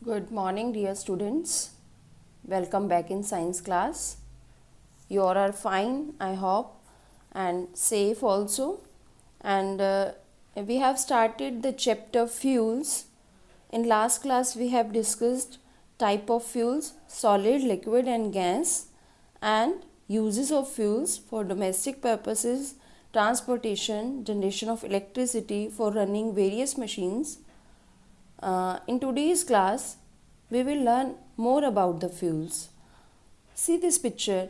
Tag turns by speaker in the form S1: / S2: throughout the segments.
S1: Good morning, dear students. Welcome back in science class. You all are fine, I hope, and safe also. And we have started the chapter fuels. In last class, we have discussed type of fuels, solid, liquid, and gas, and uses of fuels for domestic purposes, transportation, generation of electricity for running various machines. In today's class, we will learn more about the fuels. See this picture.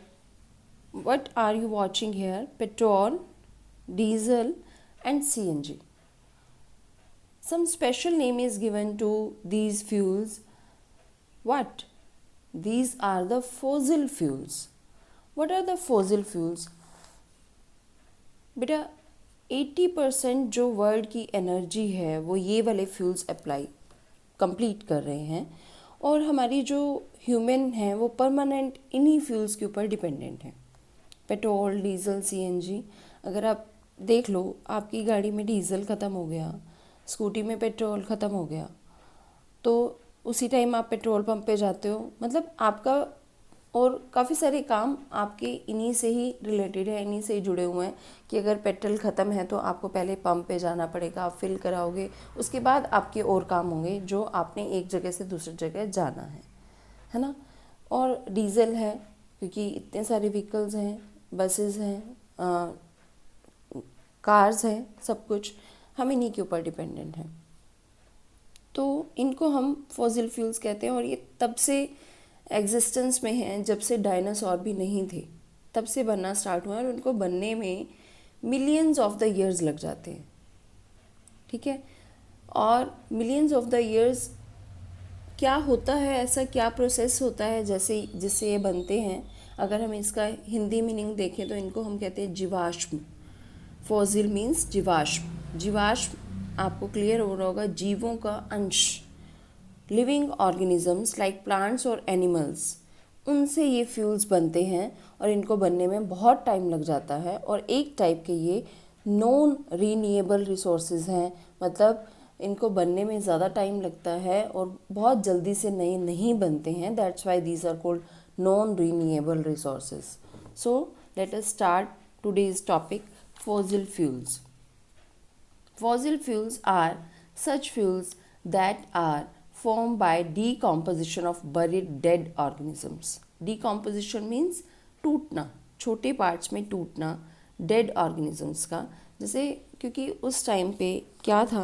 S1: What are you watching here? Petrol, diesel, and CNG. Some special name is given to these fuels. What? These are the fossil fuels. What are the fossil fuels? बेटा 80% जो world की energy है वो ये वाले fuels apply complete कर रहे हैं और हमारी जो ह्यूमन हैं वो परमानेंट इन्हीं फ्यूल्स के ऊपर डिपेंडेंट हैं। Petrol, diesel, CNG. अगर आप देख लो, आपकी गाड़ी में डीजल ख़त्म हो गया, स्कूटी में पेट्रोल ख़त्म हो गया, तो उसी टाइम आप पेट्रोल पंप पे जाते हो। मतलब आपका और काफ़ी सारे काम आपके इन्हीं से ही रिलेटेड है, इन्हीं से ही जुड़े हुए हैं कि अगर पेट्रोल ख़त्म है तो आपको पहले पंप पे जाना पड़ेगा, आप फिल कराओगे, उसके बाद आपके और काम होंगे जो आपने एक जगह से दूसरी जगह जाना है ना। और डीजल है क्योंकि इतने सारे व्हीकल्स हैं, बसेस हैं, कार्स हैं, सब कुछ हम इन्हीं के ऊपर डिपेंडेंट हैं। तो इनको हम फॉसिल फ्यूल्स कहते हैं और ये तब से एग्जिस्टेंस में हैं जब से डायनासोर भी नहीं थे, तब से बनना स्टार्ट हुआ और उनको बनने में मिलियंस ऑफ द ईयर्स लग जाते हैं। ठीक है, और मिलियंस ऑफ द ईयर्स क्या होता है, ऐसा क्या प्रोसेस होता है जैसे जिससे ये बनते हैं। अगर हम इसका हिंदी मीनिंग देखें तो इनको हम कहते हैं जीवाश्म। फॉसिल मीन्स जीवाश्म। जीवाश्म आपको क्लियर हो रहा होगा, जीवों का अंश, लिविंग ऑर्गेनिजम्स लाइक प्लांट्स और एनिमल्स, उनसे ये फ्यूल्स बनते हैं और इनको बनने में बहुत टाइम लग जाता है। और एक टाइप के ये नॉन रीन्यूएबल रिसोर्सेज हैं, मतलब इनको बनने में ज़्यादा टाइम लगता है और बहुत जल्दी से नए नहीं बनते हैं। That's why these are called non renewable resources. So let us start today's topic, fossil fuels. Fossil fuels are such fuels that are formed by decomposition of buried dead organisms. Decomposition means टूटना, छोटे parts में टूटना dead organisms का। जैसे क्योंकि उस time पे क्या था,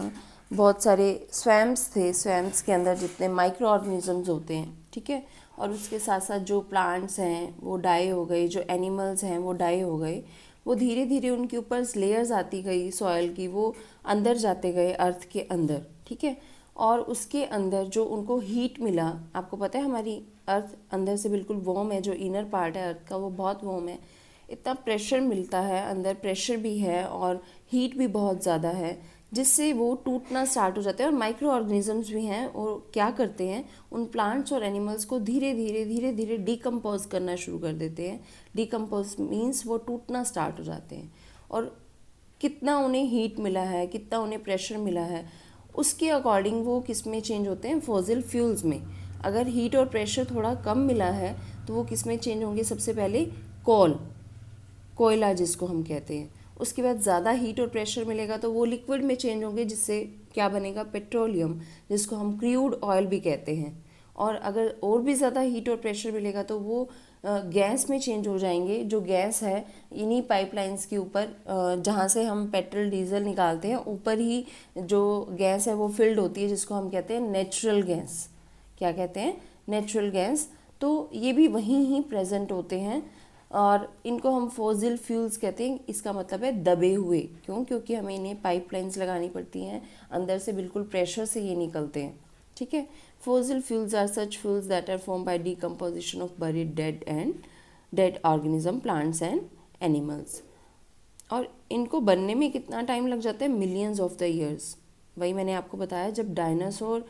S1: बहुत सारे स्वैम्स थे, स्वैम्स के अंदर जितने माइक्रो ऑर्गेनिजम्स होते हैं, ठीक है, और उसके साथ साथ जो प्लांट्स हैं वो डाई हो गए, जो एनिमल्स हैं वो डाई हो गए। वो धीरे धीरे उनके ऊपर लेयर्स आती गई सॉइल की, वो अंदर जाते गए अर्थ के अंदर, ठीक है। और उसके अंदर जो उनको हीट मिला, आपको पता है हमारी अर्थ अंदर से बिल्कुल वार्म है, जो इनर पार्ट है अर्थ का वो बहुत वार्म है। इतना प्रेशर मिलता है, अंदर प्रेशर भी है और हीट भी बहुत ज़्यादा है, जिससे वो टूटना स्टार्ट हो जाते हैं। और माइक्रो ऑर्गेनिजम्स भी हैं और क्या करते हैं, उन प्लांट्स और एनिमल्स को धीरे धीरे डिकम्पोज करना शुरू कर देते हैं। डिकम्पोज मीन्स वो टूटना स्टार्ट हो जाते हैं। और कितना उन्हें हीट मिला है, कितना उन्हें प्रेशर मिला है, उसके अकॉर्डिंग वो किस में चेंज होते हैं, फॉसिल फ्यूल्स में। अगर हीट और प्रेशर थोड़ा कम मिला है तो वो किस में चेंज होंगे, सबसे पहले कोयला जिसको हम कहते हैं। उसके बाद ज़्यादा हीट और प्रेशर मिलेगा तो वो लिक्विड में चेंज होंगे, जिससे क्या बनेगा, पेट्रोलियम, जिसको हम क्रूड ऑयल भी कहते हैं। और अगर और भी ज़्यादा हीट और प्रेशर मिलेगा तो वो गैस में चेंज हो जाएंगे। जो गैस है इन्हीं पाइपलाइंस के ऊपर, जहाँ से हम पेट्रोल डीजल निकालते हैं, ऊपर ही जो गैस है वो फिल्ड होती है, जिसको हम कहते हैं नेचुरल गैस। क्या कहते हैं, नेचुरल गैस। तो ये भी वहीं ही प्रेजेंट होते हैं और इनको हम फॉसिल फ्यूल्स कहते हैं। इसका मतलब है दबे हुए। क्यों? क्योंकि हमें इन्हें पाइपलाइंस लगानी पड़ती हैं, अंदर से बिल्कुल प्रेशर से ये निकलते हैं, ठीक है। Fossil fuels are such fuels that are form by decomposition of buried dead organism, plants and animals. और इनको बनने में कितना टाइम लग जाता है, मिलियंस ऑफ द ईयर्स। वही मैंने आपको बताया, जब डायनासोर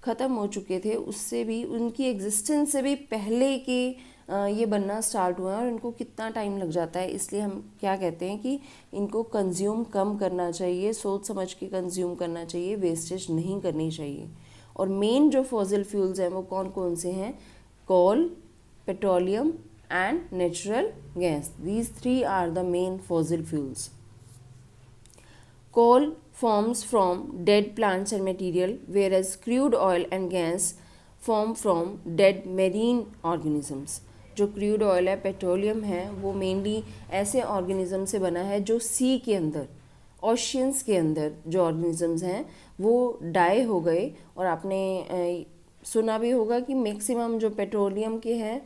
S1: ख़त्म हो चुके थे उससे भी, उनकी एग्जिस्टेंस से भी पहले के ये बनना स्टार्ट हुआ है और इनको कितना टाइम लग जाता है। इसलिए हम क्या कहते हैं कि इनको कंज्यूम कम करना चाहिए, सोच समझ के कंज्यूम करना चाहिए, वेस्टेज नहीं करनी चाहिए। और मेन जो फॉसिल फ्यूल्स हैं वो कौन कौन से हैं? Coal, petroleum and natural gas. These three are the main fossil fuels. Coal forms from dead plants and material, whereas crude oil and gas form from dead marine organisms. जो crude oil है, petroleum है, वो mainly ऐसे organism से बना है जो सी के अंदर, ओशियंस के अंदर जो ऑर्गेनिजम्स हैं वो डाई हो गए. और आपने सुना भी होगा कि मैक्सिमम जो पेट्रोलियम के हैं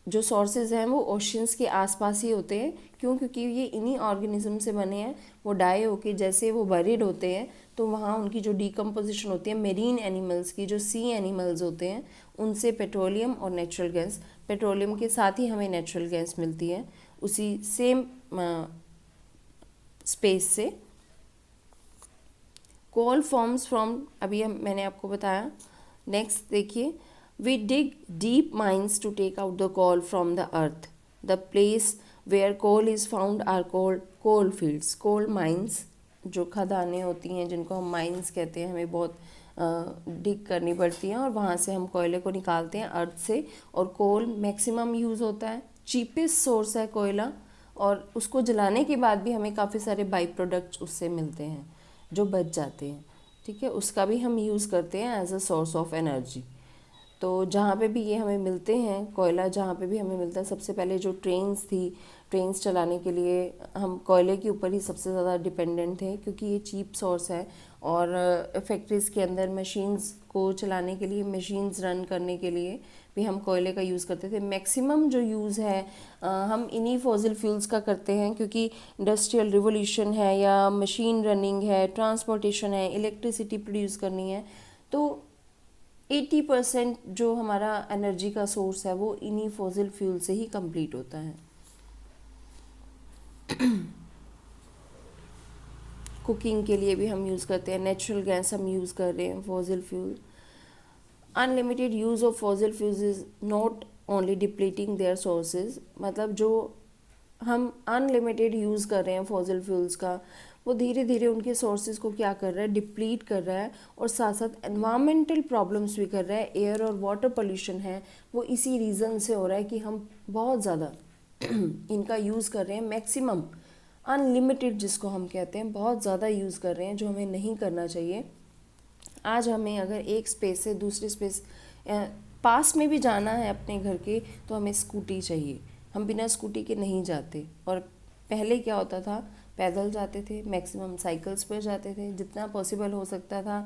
S1: जो सोर्सेज हैं वो ओशियंस के आसपास ही होते हैं. क्यों? क्योंकि ये इन्हीं ऑर्गेनिज्म से बने हैं. वो डाई होके जैसे वो बरीड होते हैं तो वहाँ उनकी जो डिकम्पोजिशन होती है मेरीन एनिमल्स की, जो सी एनिमल्स होते हैं, उनसे पेट्रोलियम और नेचुरल गैस, पेट्रोलियम के साथ ही हमें नेचुरल गैस मिलती है उसी सेम स्पेस से. कोल फॉर्म्स फ्रॉम, अभी मैंने आपको बताया. नेक्स्ट देखिए, we dig deep mines to take out the coal from the earth. The place where coal is found are called coal fields. Coal mines, जो खदानें होती हैं जिनको हम माइंस कहते हैं, हमें बहुत डिग करनी पड़ती हैं और वहाँ से हम कोयले को निकालते हैं अर्थ से. और कोल मैक्सिमम यूज़ होता है, चीपेस्ट सोर्स है कोयला, और उसको जलाने के बाद भी हमें काफ़ी सारे बाई प्रोडक्ट्स उससे मिलते हैं जो बच जाते हैं. ठीक है, उसका भी हम यूज़ करते हैं as a source of energy. तो जहाँ पे भी ये हमें मिलते हैं कोयला, जहाँ पे भी हमें मिलता है, सबसे पहले जो ट्रेन्स चलाने के लिए हम कोयले के ऊपर ही सबसे ज़्यादा डिपेंडेंट थे क्योंकि ये चीप सोर्स है. और फैक्ट्रीज़ के अंदर मशीन्स को चलाने के लिए, मशीन्स रन करने के लिए भी हम कोयले का यूज़ करते थे. मैक्सिमम जो यूज़ है हम इन्हीं फॉसिल फ्यूल्स का करते हैं क्योंकि इंडस्ट्रियल रिवोल्यूशन है या मशीन रनिंग है, ट्रांसपोर्टेशन है, इलेक्ट्रिसिटी प्रोड्यूस करनी है. तो 80% जो हमारा एनर्जी का सोर्स है वो इन्हीं फॉसिल फ्यूल से ही कंप्लीट होता है. कुकिंग के लिए भी हम यूज़ करते हैं, नेचुरल गैस हम यूज़ कर रहे हैं, fossil fuel. Unlimited use of fossil fuels is not only depleting their sources. मतलब जो हम अनलिमिटेड यूज़ कर रहे हैं फॉसिल फ्यूल्स का, वो धीरे धीरे उनके सोर्सेज को क्या कर रहा है? डिप्लीट कर रहा है. और साथ साथ एनवायरमेंटल प्रॉब्लम्स भी कर रहा है. एयर और वाटर पोल्यूशन है वो इसी रीज़न से हो रहा है कि हम बहुत ज़्यादा इनका यूज़ कर रहे हैं. मैक्सिमम अनलिमिटेड जिसको हम कहते हैं, बहुत ज़्यादा यूज़ कर रहे हैं, जो हमें नहीं करना चाहिए. आज हमें अगर एक स्पेस से दूसरे स्पेस पास में भी जाना है अपने घर के, तो हमें स्कूटी चाहिए. हम बिना स्कूटी के नहीं जाते. और पहले क्या होता था? पैदल जाते थे, मैक्सिमम साइकिल्स पर जाते थे, जितना पॉसिबल हो सकता था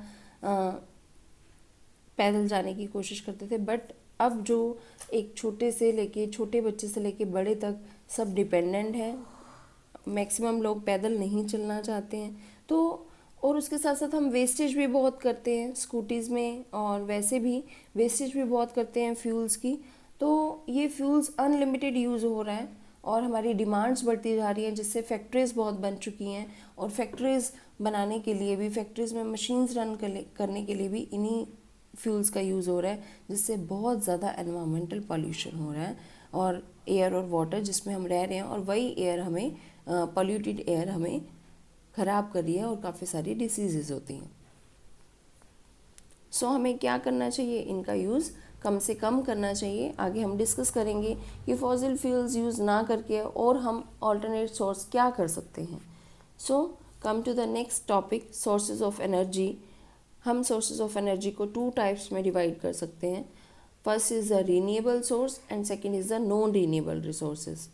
S1: पैदल जाने की कोशिश करते थे. बट अब जो एक छोटे बच्चे से लेके बड़े तक सब डिपेंडेंट है. मैक्सिमम लोग पैदल नहीं चलना चाहते हैं. तो और उसके साथ साथ हम वेस्टेज भी बहुत करते हैं स्कूटीज़ में, और वैसे भी वेस्टेज भी बहुत करते हैं फ्यूल्स की. तो ये फ्यूल्स अनलिमिटेड यूज़ हो रहा है और हमारी डिमांड्स बढ़ती जा रही हैं, जिससे फैक्ट्रीज़ बहुत बन चुकी हैं. और फैक्ट्रीज़ बनाने के लिए भी, फैक्ट्रीज़ में मशीन्स रन करने के लिए भी इन्हीं फ्यूल्स का यूज़ हो रहा है, जिससे बहुत ज़्यादा एनवायरमेंटल पॉल्यूशन हो रहा है. और एयर और वाटर जिसमें हम रह रहे हैं, और वही एयर हमें पॉल्यूटेड एयर हमें ख़राब कर रही है और काफ़ी सारी डिसीज़ेज़ होती हैं. सो हमें क्या करना चाहिए? इनका यूज़ कम से कम करना चाहिए. आगे हम डिस्कस करेंगे कि फॉसिल फ्यूल्स यूज़ ना करके और हम ऑल्टरनेट सोर्स क्या कर सकते हैं. So come to the next topic, sources of energy. हम सोर्सेज ऑफ एनर्जी को 2 टाइप्स में डिवाइड कर सकते हैं. First is the renewable source and second is the non renewable resources.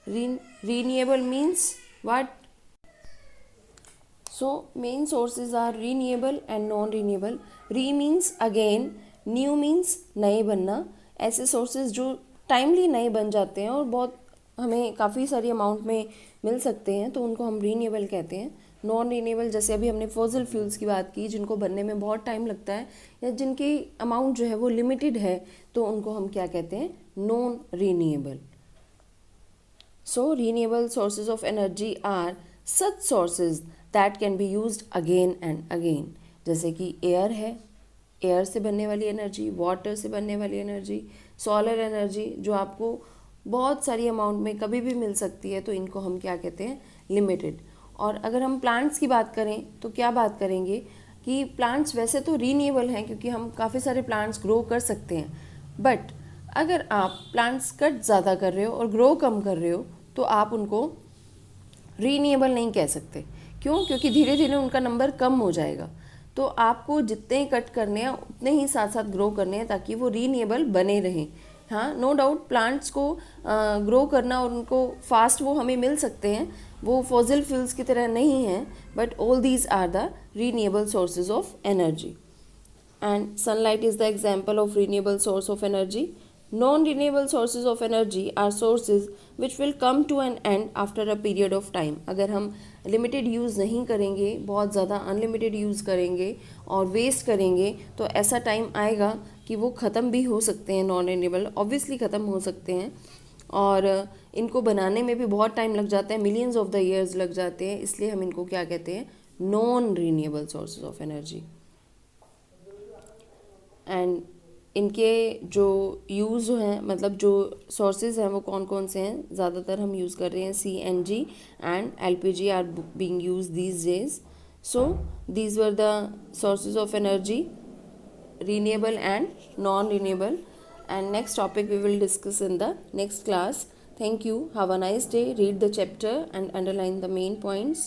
S1: Renewable means what? So main sources are renewable and non-renewable. Re means again, new means नए बनना. ऐसे sources जो timely नए बन जाते हैं और बहुत हमें काफ़ी सारी अमाउंट में मिल सकते हैं, तो उनको हम रीन्यूएबल कहते हैं. नॉन रीन्यूएबल, जैसे अभी हमने फॉसिल फ्यूल्स की बात की, जिनको बनने में बहुत टाइम लगता है या जिनकी अमाउंट जो है वो लिमिटेड है, तो उनको हम क्या कहते हैं? Non renewable. So renewable sources of energy are such sources that can be used again and again. जैसे कि एयर है, एयर से बनने वाली एनर्जी, वाटर से बनने वाली एनर्जी, सोलर एनर्जी, जो आपको बहुत सारी अमाउंट में कभी भी मिल सकती है, तो इनको हम क्या कहते हैं? लिमिटेड. और अगर हम प्लांट्स की बात करें तो क्या बात करेंगे? कि प्लांट्स वैसे तो रीन्यूएबल हैं क्योंकि हम काफ़ी सारे प्लांट्स ग्रो कर सकते हैं, बट अगर आप प्लांट्स कट ज़्यादा कर रहे हो और ग्रो कम कर रहे हो तो आप उनको रीन्यूएबल नहीं कह सकते। क्यों? क्योंकि धीरे धीरे उनका नंबर कम हो जाएगा। तो आपको जितने कट करने हैं उतने ही साथ साथ ग्रो करने हैं ताकि वो रीन्यूएबल बने रहें। हाँ, नो डाउट प्लांट्स को ग्रो करना और उनको फास्ट वो हमें मिल सकते हैं, वो फॉसिल फ्यूल्स की तरह नहीं हैं, but all these are the renewable sources of energy. And sunlight is the example of renewable source of energy. Non-renewable sources of energy are sources which will come to an end after a period of time. अगर हम limited use नहीं करेंगे, बहुत ज़्यादा unlimited use करेंगे और waste करेंगे तो ऐसा टाइम आएगा कि वो ख़त्म भी हो सकते हैं। नॉन रिन्यूएबल ऑब्वियसली ख़त्म हो सकते हैं और इनको बनाने में भी बहुत टाइम लग जाता है, मिलियंस ऑफ द ईयर्स लग जाते हैं, इसलिए हम इनको क्या कहते हैं? Non renewable sources of energy. And इनके जो यूज़ हैं, मतलब जो सोर्सेज हैं वो कौन कौन से हैं? ज़्यादातर हम यूज़ कर रहे हैं CNG and LPG are being use these days. So these were the sources of energy, renewable and non-renewable, and next topic we will discuss in the next class. Thank you. Have a nice day. Read the chapter and underline the main points.